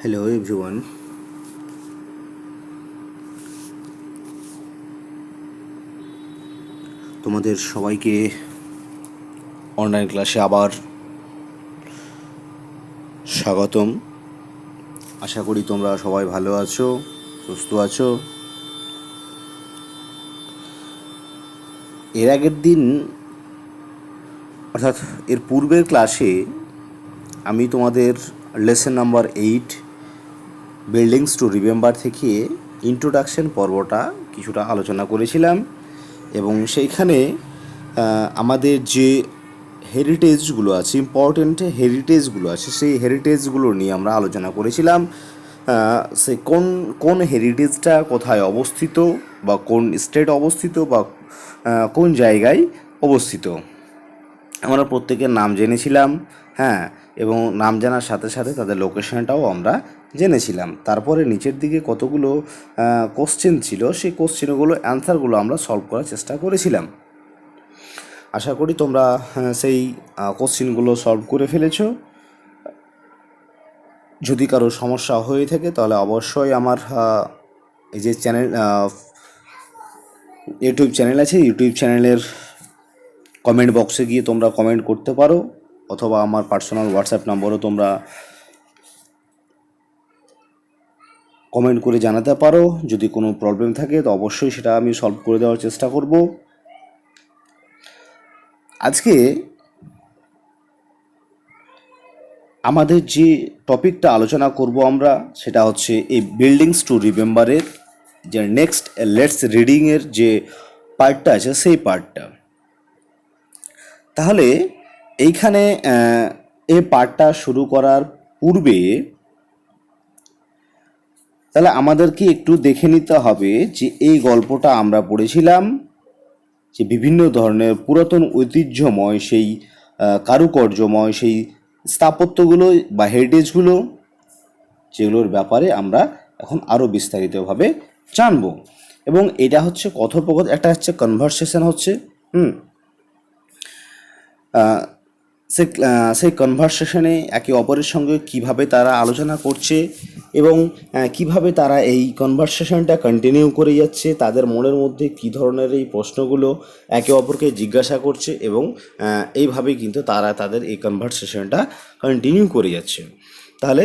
Hello everyone. তোমাদের সবাইকে online ক্লাসে আবার স্বাগতম। আশা করি তোমরা সবাই ভালো আছো, সুস্থ আছো। এর আগের দিন অর্থাৎ এর পূর্বের ক্লাসে আমি তোমাদের lesson number 8 buildings to remember থেকে ইন্ট্রোডাকশন পর্বটা কিছুটা আলোচনা করেছিলাম এবং সেইখানে আমাদের যে হেরিটেজগুলো আছে, ইম্পর্টেন্ট হেরিটেজগুলো আছে, সেই হেরিটেজগুলো নিয়ে আমরা আলোচনা করেছিলাম। সে কোন কোন হেরিটেজটা কোথায় অবস্থিত বা কোন স্টেট অবস্থিত বা কোন জায়গায় অবস্থিত, আমরা প্রত্যেকের নাম জেনেছিলাম। হ্যাঁ, এবং নাম জানার সাথে সাথে তাদের লোকেশনটাও আমরা জেনেছিলাম। তারপরে নিচের দিকে কতগুলো কোশ্চেন ছিল, সেই কোশ্চেনগুলো অ্যান্সারগুলো আমরা সলভ করার চেষ্টা করেছিলাম। আশা করি তোমরা সেই কোশ্চেনগুলো সলভ করে ফেলেছো। যদি কারো সমস্যা হয়ে থাকে তাহলে অবশ্যই আমার এই যে ইউটিউব চ্যানেল আছে, ইউটিউব চ্যানেলের কমেন্ট বক্সে গিয়ে তোমরা কমেন্ট করতে পারো, অথবা আমার পার্সোনাল হোয়াটসঅ্যাপ নম্বরও তোমরা কমেন্ট করে জানাতে পারো। যদি কোনো প্রবলেম থাকে তো অবশ্যই সেটা আমি সলভ করে দেওয়ার চেষ্টা করব। আজকে আমাদের যে টপিকটা আলোচনা করব আমরা, সেটা হচ্ছে এই বিল্ডিংস টু রিমেম্বারের যে নেক্সট লেটস রিডিংয়ের যে পার্টটা আছে সেই পার্টটা। তাহলে এইখানে এই পার্টটা শুরু করার পূর্বে তাহলে আমাদেরকে একটু দেখে নিতে হবে যে এই গল্পটা আমরা পড়েছিলাম যে বিভিন্ন ধরনের পুরাতন ঐতিহ্যময় সেই কারুকার্যময় সেই স্থাপত্যগুলো বা হেরিটেজগুলো, যেগুলোর ব্যাপারে আমরা এখন আরও বিস্তারিতভাবে জানবো। এবং এটা হচ্ছে কথোপকথন, একটা হচ্ছে কনভারসেশন হচ্ছে। সেই কনভারসেশনে একে অপরের সঙ্গে কিভাবে তারা আলোচনা করছে এবং কিভাবে তারা এই কনভারসেশনটা কন্টিনিউ করে যাচ্ছে, তাদের মনের মধ্যে কী ধরনের এই প্রশ্নগুলো একে অপরকে জিজ্ঞাসা করছে এবং এইভাবেই কিন্তু তারা তাদের এই কনভারসেশনটা কন্টিনিউ করে যাচ্ছে। তাহলে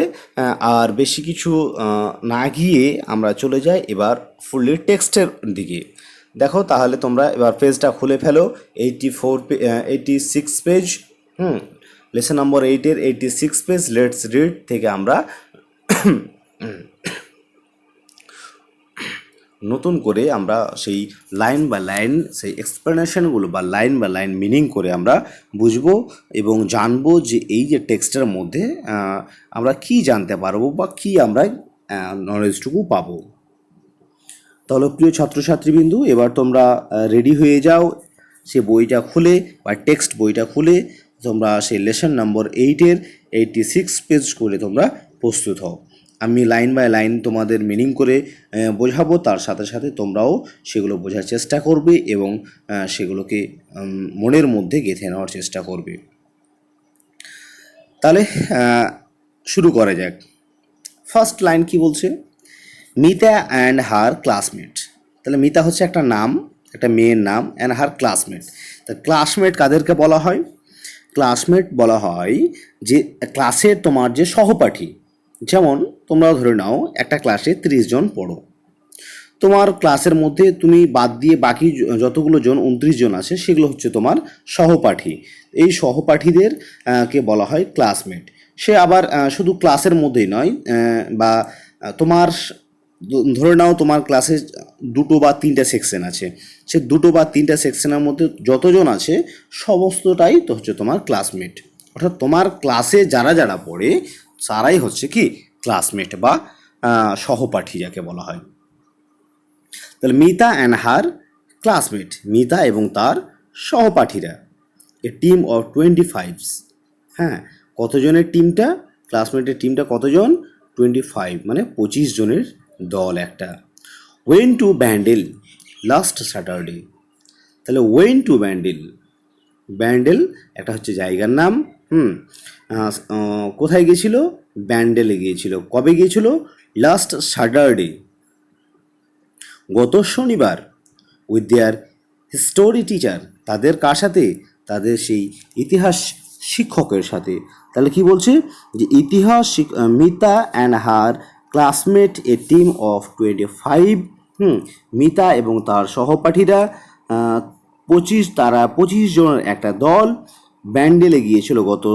আর বেশি কিছু না গিয়ে আমরা চলে যাই এবার ফুললি টেক্সটের দিকে। দেখো তাহলে তোমরা এবার পেজটা খুলে ফেলো, 86 পেজ। লেসন নম্বর 8-এর 86 পেজ লেটস রিড থেকে আমরা নতুন করে আমরা সেই লাইন বা লাইন সেই এক্সপ্লেনেশনগুলো বা লাইন মিনিং করে আমরা বুঝবো এবং জানবো যে এই যে টেক্সটের মধ্যে আমরা কি জানতে পারবো বা কি আমরা নলেজটুকু পাবো। তাহলে প্রিয় ছাত্রছাত্রীবৃন্দু, এবার তোমরা রেডি হয়ে যাও, সে বইটা খুলে বা টেক্সট বইটা খুলে তোমরা সেই লেসন নম্বর 8-এর 86 পেজ করে তোমরা প্রস্তুত হও। আমি লাইন বাই লাইন তোমাদের মিনিং করে বোঝাবো, তার সাথে সাথে তোমরাও সেগুলো বোঝার চেষ্টা করবে এবং সেগুলোকে মনের মধ্যে গেঁথে নেওয়ার চেষ্টা করবে। তাহলে শুরু করা যাক। ফার্স্ট লাইন কি বলছে? Mita and her classmate. তাহলে মিতা হচ্ছে একটা নাম, একটা মেয়ের নাম, অ্যান্ড হার ক্লাসমেট। তা ক্লাসমেট কাদেরকে বলা হয়? ক্লাসমেট বলা হয় যে ক্লাসের তোমার যে সহপাঠী। যেমন তোমরা ধরে নাও একটা ক্লাসে 30 জন পড়ো, তোমার ক্লাসের মধ্যে তুমি বাদ দিয়ে বাকি যতগুলো জন 29 জন আছে সেগুলো হচ্ছে তোমার সহপাঠী। এই সহপাঠীদের কে বলা হয় ক্লাসমেট। সে আবার শুধু ক্লাসের মধ্যেই নয়, বা তোমার ধরে নাও তোমার ক্লাসে 2 বা 3টা সেকশন আছে, সে 2 বা 3টা সেকশনের মধ্যে যতজন আছে সমস্তটাই তো হচ্ছে তোমার ক্লাসমেট। অর্থাৎ তোমার ক্লাসে যারা যারা পড়ে তারাই হচ্ছে কি ক্লাসমেট বা সহপাঠী যাকে বলা হয়। তাহলে Mita and her classmate, Mita এবং তার সহপাঠীরা, এ টিম অফ 25। হ্যাঁ, কতজনের টিমটা? ক্লাসমেটের টিমটা কতজন? 25, মানে 25 জনের দল একটা। Went to Bandel last Saturday. তাহলে ওয়েন টু ব্যান্ডেল, ব্যান্ডেল একটা হচ্ছে জায়গার নাম। কোথায় গেছিল? ব্যান্ডেলে গিয়েছিল। কবে গিয়েছিল? লাস্ট স্যাটারডে, গত শনিবার, উইথ দেয়ার হিস্টোরি টিচার, তাদের কার সাথে? তাদের সেই ইতিহাস শিক্ষকের সাথে। তাহলে কি বলছে যে Mita and her classmate A team of 25, Mita এবং তার সহপাঠীরা 25 জনের একটা দল ব্যান্ডেলে গিয়েছিল গত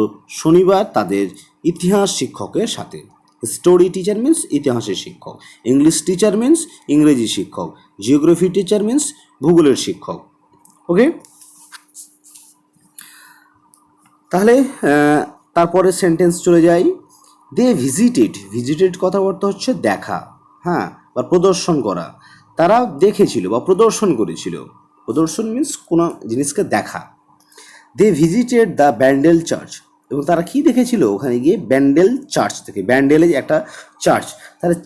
শনিবার তাদের ইতিহাস শিক্ষকের সাথে। স্টোরি টিচার মিন্স ইতিহাসের শিক্ষক, ইংলিশ টিচার মিন্স ইংরেজি শিক্ষক, জিওগ্রাফি টিচার মিন্স ভূগোলের শিক্ষক। ওকে, তাহলে তারপরে সেন্টেন্স চলে যাই। দে ভিজিটেড কথাবার্তা হচ্ছে দেখা, হ্যাঁ, বা প্রদর্শন করা। তারা দেখেছিল বা প্রদর্শন করেছিল। প্রদর্শন মিন্স কোনো জিনিসকে দেখা। They visited the Bandel church, এবং তারা কি দেখেছিল ওখানে গিয়ে? ব্যান্ডেল চার্চ থেকে। ব্যান্ডেলে একটা চার্চ, তাহলে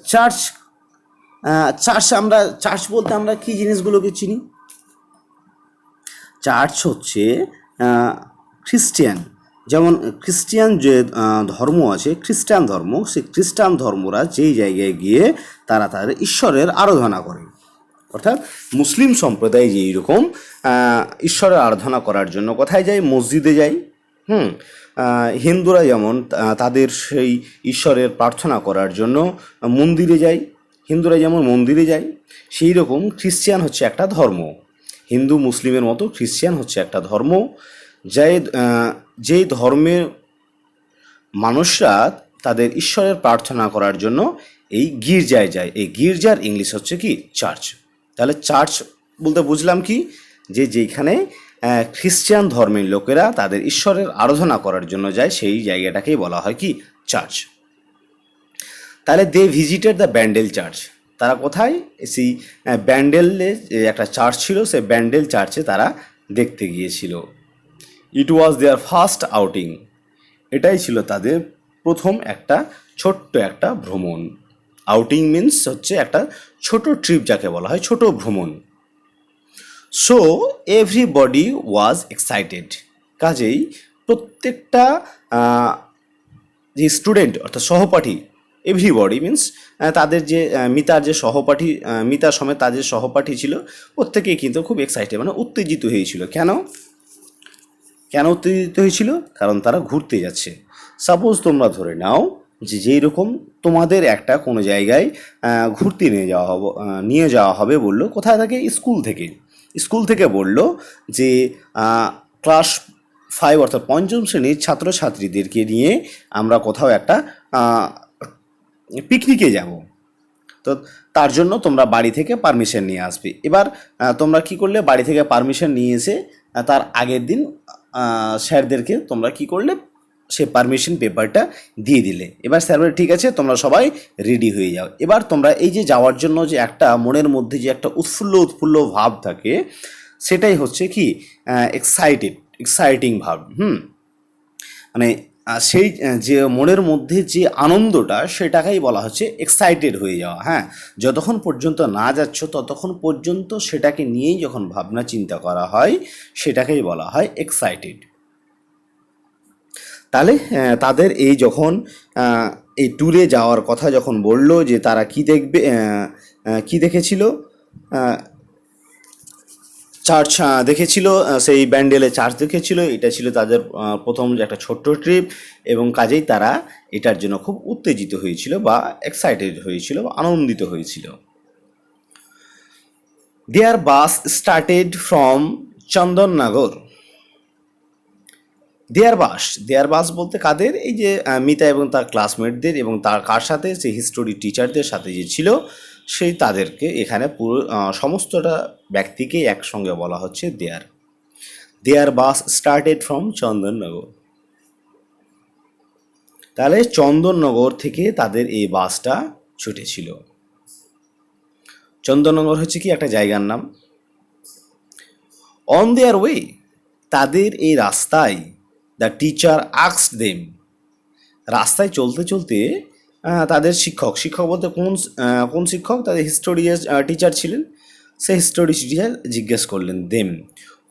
চার্চ বলতে আমরা কি জিনিসগুলোকে চিনি? চার্চ হচ্ছে খ্রিস্টিয়ান, যেমন খ্রিস্টিয়ান যে ধর্ম আছে, খ্রিস্টান ধর্ম, সেই খ্রিস্টান ধর্মরা যেই জায়গায় গিয়ে তারা তাদের ঈশ্বরের আরাধনা করে, অর্থাৎ মুসলিম সম্প্রদায় যেই রকম ঈশ্বরের আরাধনা করার জন্য কোথায় যায়? মসজিদে যায়। হিন্দুরা যেমন তাদের সেই ঈশ্বরের প্রার্থনা করার জন্য মন্দিরে যায়, হিন্দুরা যেমন মন্দিরে যায়, সেই রকম খ্রিস্টিয়ান হচ্ছে একটা ধর্ম। হিন্দু মুসলিমের মতো খ্রিস্টিয়ান হচ্ছে একটা ধর্ম, যেই ধর্মের মানুষরা তাদের ঈশ্বরের প্রার্থনা করার জন্য এই গির্জায় যায়। এই গির্জার ইংলিশ হচ্ছে কি? চার্চ। তাহলে চার্চ বলতে বুঝলাম কি? যেখানে খ্রিস্টান ধর্মের লোকেরা তাদের ঈশ্বরের আরাধনা করার জন্য যায়, সেই জায়গাটাকেই বলা হয় কি? চার্চ। তাহলে they visited the Bandel church, তারা কোথায়? সেই ব্যান্ডেলে একটা চার্চ ছিল, সেই ব্যান্ডেল চার্চে তারা দেখতে গিয়েছিল। ইট ওয়াজ দেয়ার ফার্স্ট আউটিং, এটাই ছিল তাদের প্রথম ছোট্ট একটা ভ্রমণ। আউটিং মিন্স হচ্ছে একটা ছোট ট্রিপ, যাকে বলা হয় ছোট ভ্রমণ। সো এভরিবডি ওয়াজ এক্সাইটেড, কাজেই প্রত্যেকটা যে স্টুডেন্ট অর্থাৎ সহপাঠী, এভরিবডি মিন্স তাদের যে মিতার যে সহপাঠী, মিতা সমেত তাদের সহপাঠী ছিল, প্রত্যেকেই কিন্তু খুব এক্সাইটেড, মানে উত্তেজিত হয়েছিল। কেন উত্তেজিত হয়েছিল? কারণ তারা ঘুরতে যাচ্ছে। সাপোজ তোমরা ধরে নাও যেই রকম তোমাদের একটা কোনো জায়গায় ঘুরতে নিয়ে যাওয়া হবে বললো, কোথায় থেকে? স্কুল থেকে বললো যে ক্লাস 5 অর্থাৎ 5ম শ্রেণীর ছাত্রছাত্রীদেরকে নিয়ে আমরা কোথাও একটা পিকনিকে যাব। তো তার জন্য তোমরা বাড়ি থেকে পারমিশন নিয়ে আসবে। এবার তোমরা কি করলে? বাড়ি থেকে পারমিশন নিয়ে এসে তার আগের দিন স্যারদেরকে তোমরা কি করলে? সে পারমিশন পেপারটা দিয়ে দিলে। এবার স্যার বলে ঠিক আছে, তোমরা সবাই রেডি হয়ে যাও। এবার তোমরা এই যে যাওয়ার জন্য যে একটা মনের মধ্যে যে একটা উৎফুল্ল ভাব থাকে, সেটাই হচ্ছে কি? এক্সাইটিং ভাব। মানে সেই যে মনের মধ্যে যে আনন্দটা, সেটাকেই বলা হচ্ছে এক্সাইটেড হয়ে যাওয়া। হ্যাঁ, যতক্ষণ পর্যন্ত না যাচ্ছ ততক্ষণ পর্যন্ত সেটাকে নিয়েই যখন ভাবনা চিন্তা করা হয়, সেটাকেই বলা হয় এক্সাইটেড। তাহলে তাদের এই যখন এই ট্যুরে যাওয়ার কথা যখন বললো, যে তারা কি দেখেছিল? চার্চ দেখেছিল, সেই ব্যান্ডেলে চার্চ দেখেছিল। এটা ছিল তাদের প্রথম যে একটা ছোট্ট ট্রিপ, এবং কাজেই তারা এটার জন্য খুব উত্তেজিত হয়েছিল বা এক্সাইটেড হয়েছিল বা আনন্দিত হয়েছিল। দেয়ার বাস স্টার্টেড ফ্রম চন্দননগর। দেয়ার বাস বলতে কাদের? এই যে মিতা এবং তার ক্লাসমেটদের, এবং তার কার সাথে? সেই হিস্টোরি টিচারদের সাথে যে ছিল, সেই তাদেরকে এখানে পুরো সমস্তটা ব্যক্তিকেই একসঙ্গে বলা হচ্ছে দেয়ার বাস স্টার্টেড ফ্রম চন্দননগর। তাহলে চন্দননগর থেকে তাদের এই বাসটা ছুটেছিল। চন্দননগর হচ্ছে কি? একটা জায়গার নাম। অন দেয়ার ওয়ে, তাদের এই রাস্তায়, দ্য টিচার আস্কড দেম, রাস্তায় চলতে চলতে তাদের শিক্ষক বলতে কোন শিক্ষক? তাদের হিস্টোরি টিচার ছিলেন, সেই হিস্টোরি টিচার জিজ্ঞেস করলেন them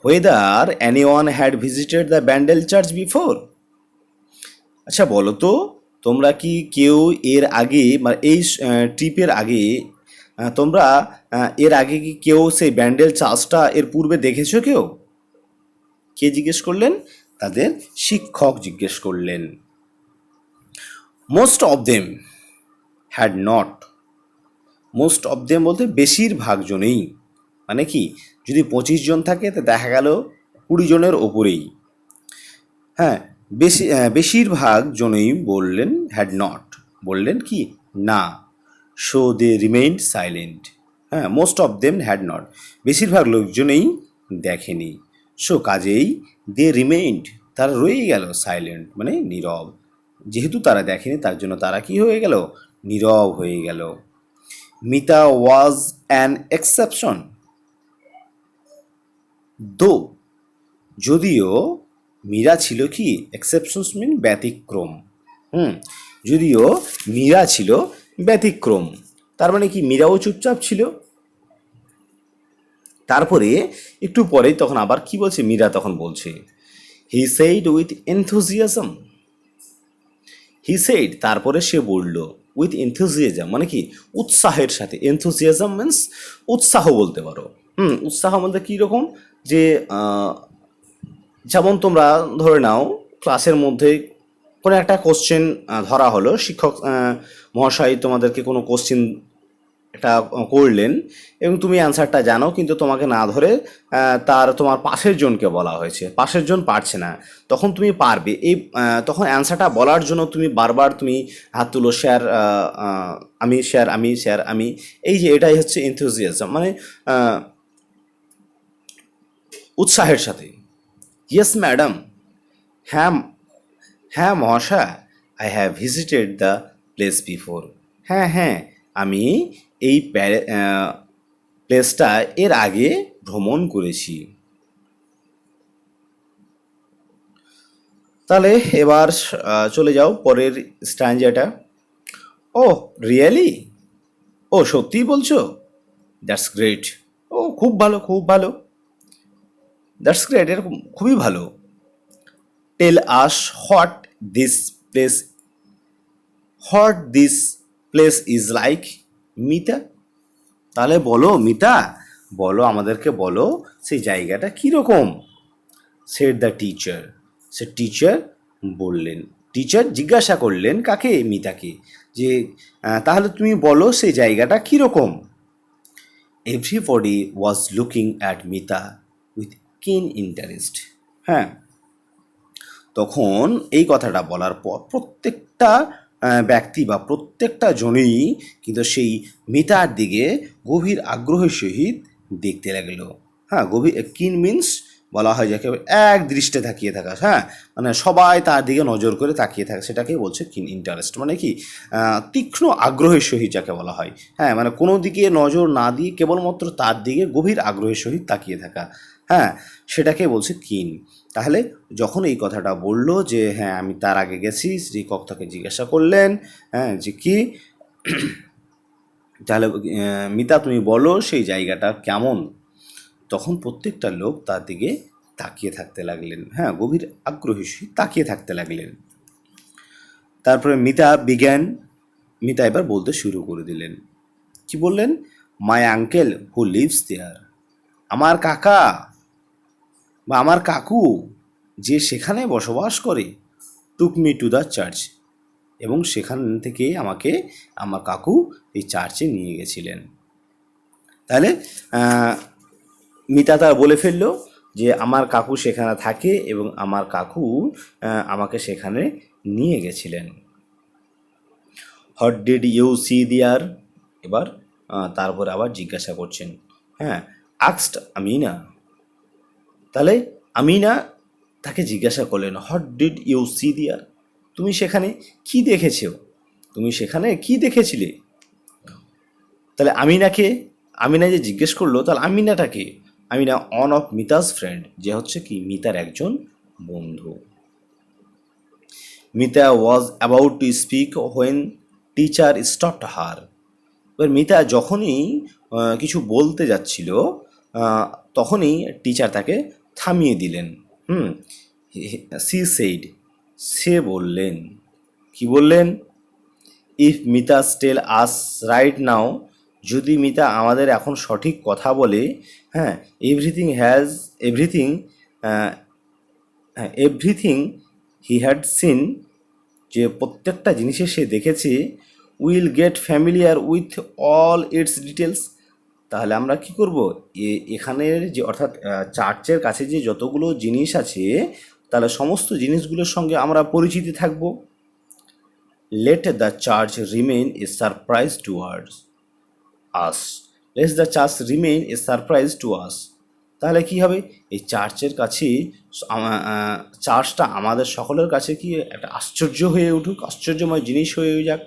whether anyone had visited the Bandel church before. আচ্ছা বলো তো, তোমরা কি কেউ এর আগে মানে এই ট্রিপের আগে তোমরা এর আগে কি কেউ সেই ব্যান্ডেল চার্চটা এর পূর্বে দেখেছো কেউ? কে জিজ্ঞেস করলেন? তাদের শিক্ষক জিজ্ঞেস করলেন। Most of them had not. Most of them বলতে বেশিরভাগ জনেই, মানে কি যদি 25 জন থাকে তো দেখা গেল 20 জনের ওপরেই। হ্যাঁ, বেশিরভাগ জনেই বললেন হ্যাড নট, বললেন কি না। So they remained silent. হ্যাঁ, most of them had not, বেশিরভাগ লোকজনেই দেখেনি। সো কাজেই দে রিমেইন্ড, তারা রয়ে গেল সাইলেন্ট মানে নীরব। যেহেতু তারা দেখেনি তার জন্য তারা কি হয়ে গেল? নীরব হয়ে গেল। মিতা ওয়াজ অ্যান এক্সেপশন, দো, যদিও মীরা ছিল কি, এক্সেপশনস মিন ব্যতিক্রম। যদিও মীরা ছিল ব্যতিক্রম, তার মানে কি মীরাও চুপচাপ ছিল। তারপরে একটু পরেই তখন আবার কি বলছে, মীরা তখন বলছে he said with enthusiasm. He said তারপরে সে বলল উইথ এনথুজিয়াজম মানে কি উৎসাহের সাথে। এনথুজিয়াজম মিন্স উৎসাহ বলতে পারো। উৎসাহ বলতে কীরকম, যে যেমন তোমরা ধরে নাও ক্লাসের মধ্যে কোনো একটা কোশ্চেন ধরা হলো, শিক্ষক মহাশয় তোমাদেরকে কোনো কোশ্চেন একটা করলেন এবং তুমি অ্যান্সারটা জানো, কিন্তু তোমাকে না ধরে তোমার পাশের জনকে বলা হয়েছে, পাশের জন পারছে না, তখন তুমি পারবে। এই তখন অ্যান্সারটা বলার জন্য তুমি বারবার তুমি হাত তুলো, স্যার আমি, স্যার আমি, স্যার আমি। এই যে এটাই হচ্ছে এনথুজিয়াজম মানে উৎসাহের সাথে। ইয়েস ম্যাডাম, হ্যাঁ, হ্যাঁ মহাশয়, I have visited the place before. হ্যাঁ হ্যাঁ, আমি এই প্লেসটা এর আগে ভ্রমণ করেছি। তাহলে এবার চলে যাও পরের স্ট্যান্জাটা। ও রিয়েলি, ও সত্যিই বলছো? That's great. ও খুব ভালো, খুব ভালো। দ্যাটস গ্রেট, এরকম খুবই ভালো। Tell us what this place, what this place is like Mita. তাহলে বলো মিতা, বলো আমাদেরকে, বলো সেই জায়গাটা কীরকম। সেড দ্য টিচার, সে টিচার বললেন, টিচার জিজ্ঞাসা করলেন কাকে? মিতাকে, যে তাহলে তুমি বলো সেই জায়গাটা কীরকম। Everybody was looking at Mita with কিন ইন্টারেস্ট। হ্যাঁ, তখন এই কথাটা বলার পর প্রত্যেকটা ব্যক্তি বা প্রত্যেকটা জনই কিন্তু সেই মিতার দিকে গভীর আগ্রহের সহিত দেখতে লাগলো। হ্যাঁ, গভীর কিন মিন্স বলা হয় যাকে এক দৃষ্টে তাকিয়ে থাকা। হ্যাঁ, মানে সবাই তার দিকে নজর করে তাকিয়ে থাকে, সেটাকে বলছে কিন ইন্টারেস্ট, মানে কি তীক্ষ্ণ আগ্রহের সহিত যাকে বলা হয়। হ্যাঁ, মানে কোনো দিকে নজর না দিয়ে কেবলমাত্র তার দিকে গভীর আগ্রহের সহিত তাকিয়ে থাকা। হ্যাঁ, সেটাকে বলছে কিন। তাহলে যখন এই কথাটা বলল যে হ্যাঁ আমি তার আগে গেছি, শ্রীকক তাকে জিজ্ঞাসা করলেন হ্যাঁ যে কি, তাহলে মিতা তুমি বলো সেই জায়গাটা কেমন। তখন প্রত্যেকটা লোক তার দিকে তাকিয়ে থাকতে লাগলেন। হ্যাঁ, গভীর আগ্রহী তাকিয়ে থাকতে লাগলেন। তারপরে মিতা এবার বলতে শুরু করে দিলেন। কি বললেন? মাই আঙ্কেল হু লিভস দেয়ার, আমার কাকা বা আমার কাকু যে সেখানে বসবাস করে, took me to the church, এবং সেখান থেকে আমাকে আমার কাকু এই চার্চে নিয়ে গেছিলেন। তাহলে মিতা তার বলে ফেললো যে আমার কাকু সেখানে থাকে এবং আমার কাকু আমাকে সেখানে নিয়ে গেছিলেন। হোয়াট ডিড ইউ সি দেয়ার, এবার তারপরে আবার জিজ্ঞাসা করছেন। হ্যাঁ, আক্সড আমিনা। তাহলে আমিনা তাকে জিজ্ঞাসা করলেন হোয়াট ডিড ইউ সি দেয়ার, তুমি সেখানে কি দেখেছো, তুমি সেখানে কি দেখেছিলে। তাহলে আমিনা যে জিজ্ঞেস করলো, তাহলে আমিনাটাকে, Amina one of Mita's friend, যে হচ্ছে কি মিতার একজন বন্ধু। Mita was about to speak when teacher stopped her. এবার মিতা যখনই কিছু বলতে যাচ্ছিল তখনই টিচার তাকে থামিয়ে দিলেন। সি সেইড, সে বললেন, কি বললেন? If Mita tell us right now, যদি মিতা আমাদের এখন সঠিক কথা বলে, হ্যাঁ, everything everything he had seen, যে প্রত্যেকটা জিনিসে সে দেখেছে, will get familiar with all its details, তাহলে আমরা কি করব, এখানের যে অর্থাৎ চার্চের কাছে যে যতগুলো জিনিস আছে, তাহলে সমস্ত জিনিসগুলোর সঙ্গে আমরা পরিচিতি থাকব। Let the church remain A surprise towards us, let the church remain A surprise to us, তাহলে কি হবে, এই চার্চের কাছে চার্চটা আমাদের সকলের কাছে কি একটা আশ্চর্য হয়ে উঠুক, আশ্চর্যময় জিনিস হয়ে যাক।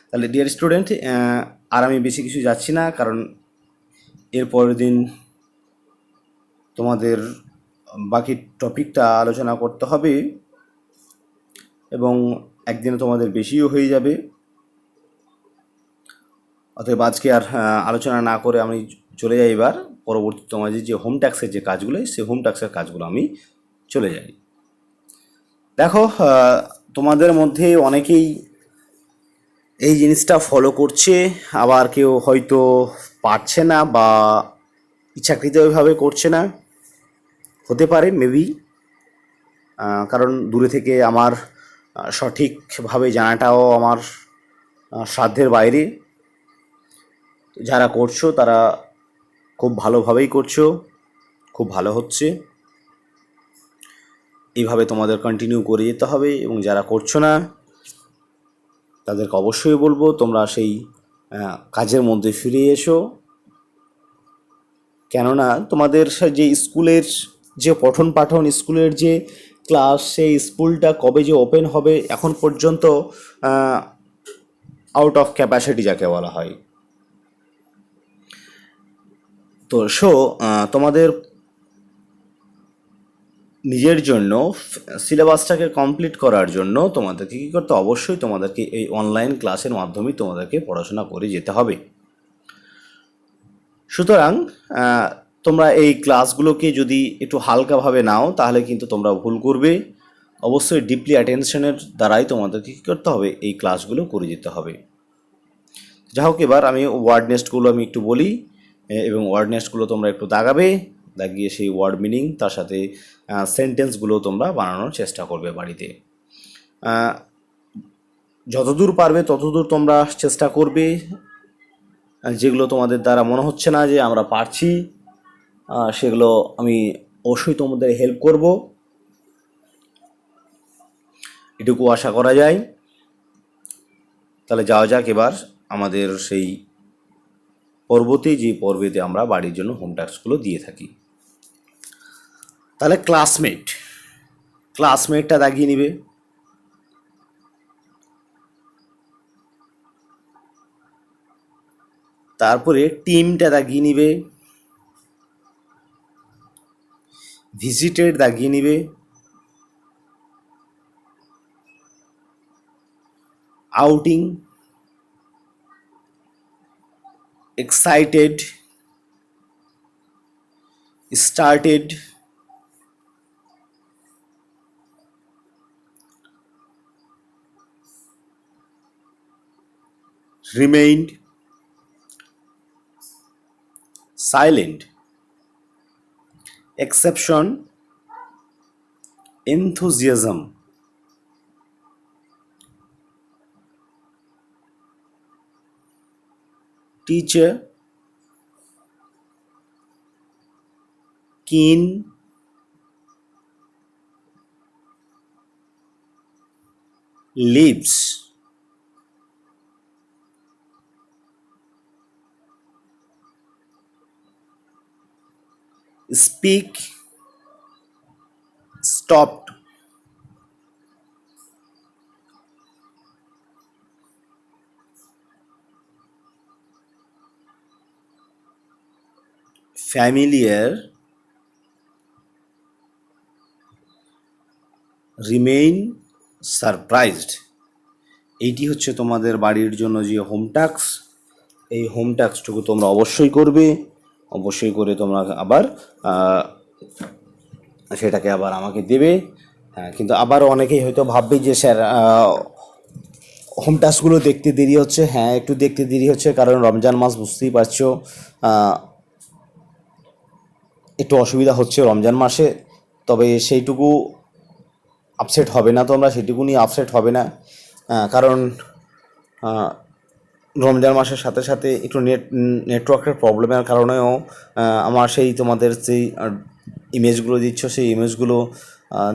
তাহলে ডিয়ার স্টুডেন্ট, আর আমি বেশি কিছু যাচ্ছি না, কারণ এর পরের দিন তোমাদের বাকি টপিকটা আলোচনা করতে হবে এবং একদিনে তোমাদের বেশিও হয়ে যাবে। অতএব আজকে আর আলোচনা না করে আমি চলে যাই এবার পরবর্তী তোমাদের যে হোম ট্যাক্সের যে কাজগুলো, সেই হোম ট্যাক্সের কাজগুলো আমি চলে যাই। দেখো, তোমাদের মধ্যে অনেকেই এই জিনিসটা ফলো করছে, আবার কেউ হয়তো পারছে না বা ইচ্ছাকৃতভাবে করছে না, হতে পারে মেবি, কারণ দূরে থেকে আমার সঠিকভাবে জানাটাও আমার সাধ্যের বাইরে। যারা করছো তারা খুব ভালোভাবেই করছো, খুব ভালো হচ্ছে, এইভাবে তোমাদের কন্টিনিউ করে যেতে হবে। এবং যারা করছো না তাদেরকে অবশ্যই বলবো তোমরা সেই কাজের মধ্যে ফিরে এসো, কেননা তোমাদের যে স্কুলের যে পঠন পাঠন, স্কুলের যে ক্লাস, সেই স্কুলটা কবে যে ওপেন হবে এখন পর্যন্ত আউট অফ ক্যাপাসিটি যাকে বলা হয়। তো তোমাদের নিজের জন্য সিলেবাসটাকে কমপ্লিট করার জন্য তোমাদেরকে কী করতে, অবশ্যই তোমাদেরকে এই অনলাইন ক্লাসের মাধ্যমেই তোমাদেরকে পড়াশোনা করে যেতে হবে। সুতরাং তোমরা এই ক্লাসগুলোকে যদি একটু হালকাভাবে নাও তাহলে কিন্তু তোমরা ভুল করবে। অবশ্যই ডিপলি অ্যাটেনশনের দ্বারাই তোমাদেরকে কী করতে হবে, এই ক্লাসগুলো করে যেতে হবে। যা হোক, এবার আমি ওয়ার্ড নেস্টগুলো আমি একটু বলি, এবং ওয়ার্ড নেস্টগুলো তোমরা একটু দাগিয়ে সেই ওয়ার্ড মিনিং তার সাথে সেন্টেন্সগুলো তোমরা বানানোর চেষ্টা করবে বাড়িতে। যতদূর পারবে ততদূর তোমরা চেষ্টা করবে। যেগুলো তোমাদের দ্বারা মনে হচ্ছে না যে আমরা পারছি, সেগুলো আমি অবশ্যই তোমাদের হেল্প করব, এটুকু আশা করা যায়। তাহলে যাওয়া যাক এবার আমাদের সেই পর্বতে, যে পর্বেতে আমরা বাড়ির জন্য হোম টাস্কগুলো দিয়ে থাকি। তাহলে ক্লাসমেটটা দাগিয়ে নিবে, তারপরে টিমটা দাগিয়ে নিবে, ভিজিটেড দাগিয়ে নিবে, outing, excited, started, remained, silent, exception, enthusiasm, teacher, keen, lives, speak, stopped, familiar, remain, surprised। এইটি হচ্ছে তোমাদের বাড়ির জন্য যে হোম টাস্ক। এই হোম টাস্কটুকু তোমরা অবশ্যই করবে, অবশ্যই করে তোমরা আবার সেটাকে আবার আমাকে দেবে। কিন্তু আবার অনেকেই হয়তো ভাববে যে স্যার হোম টাস্কগুলো দেখতে দেরি হচ্ছে, হ্যাঁ একটু দেখতে দেরি হচ্ছে, কারণ রমজান মাস বুঝতেই পারছো, আহ, একটু অসুবিধা হচ্ছে রমজান মাসে। তবে সেইটুকু আপসেট হবে না তোমরা, সেটুকু নিয়ে আপসেট হবে না, কারণ আহ, রমজান মাসের সাথে সাথে একটু নেটওয়ার্কের প্রবলেমের কারণেও আমার সেই তোমাদের যেই ইমেজগুলো দিচ্ছ সেই ইমেজগুলো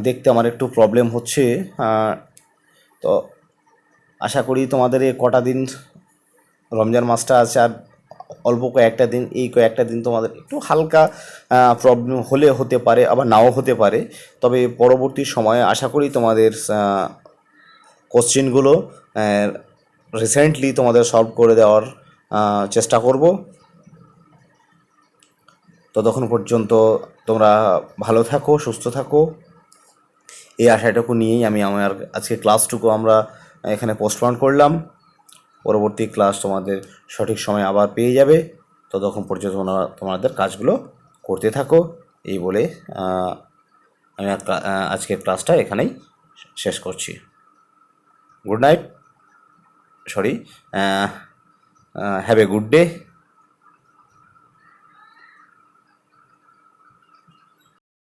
দেখতে আমার একটু প্রবলেম হচ্ছে। তো আশা করি তোমাদের এই কটা দিন রমজান মাসটা আছে আর অল্প কয়েকটা দিন, এই কয়েকটা দিন তোমাদের একটু হালকা প্রবলেম হলে হতে পারে, আবার নাও হতে পারে। তবে পরবর্তী সময়ে আশা করি তোমাদের কোশ্চেনগুলো রিসেন্টলি তোমাদের সলভ করে দেওয়ার চেষ্টা করব। ততক্ষণ পর্যন্ত তোমরা ভালো থাকো, সুস্থ থাকো, এই আশাটুকু নিয়েই আমি আমার আজকে ক্লাসটুকু আমরা এখানে পোস্টপোন করলাম। পরবর্তী ক্লাস তোমাদের সঠিক সময় আবার পেয়ে যাবে। ততক্ষণ পর্যন্ত তোমরা তোমাদের কাজগুলো করতে থাকো, এই বলে আমি আজকের ক্লাসটা এখানেই শেষ করছি। Good night, sorry, have a good day.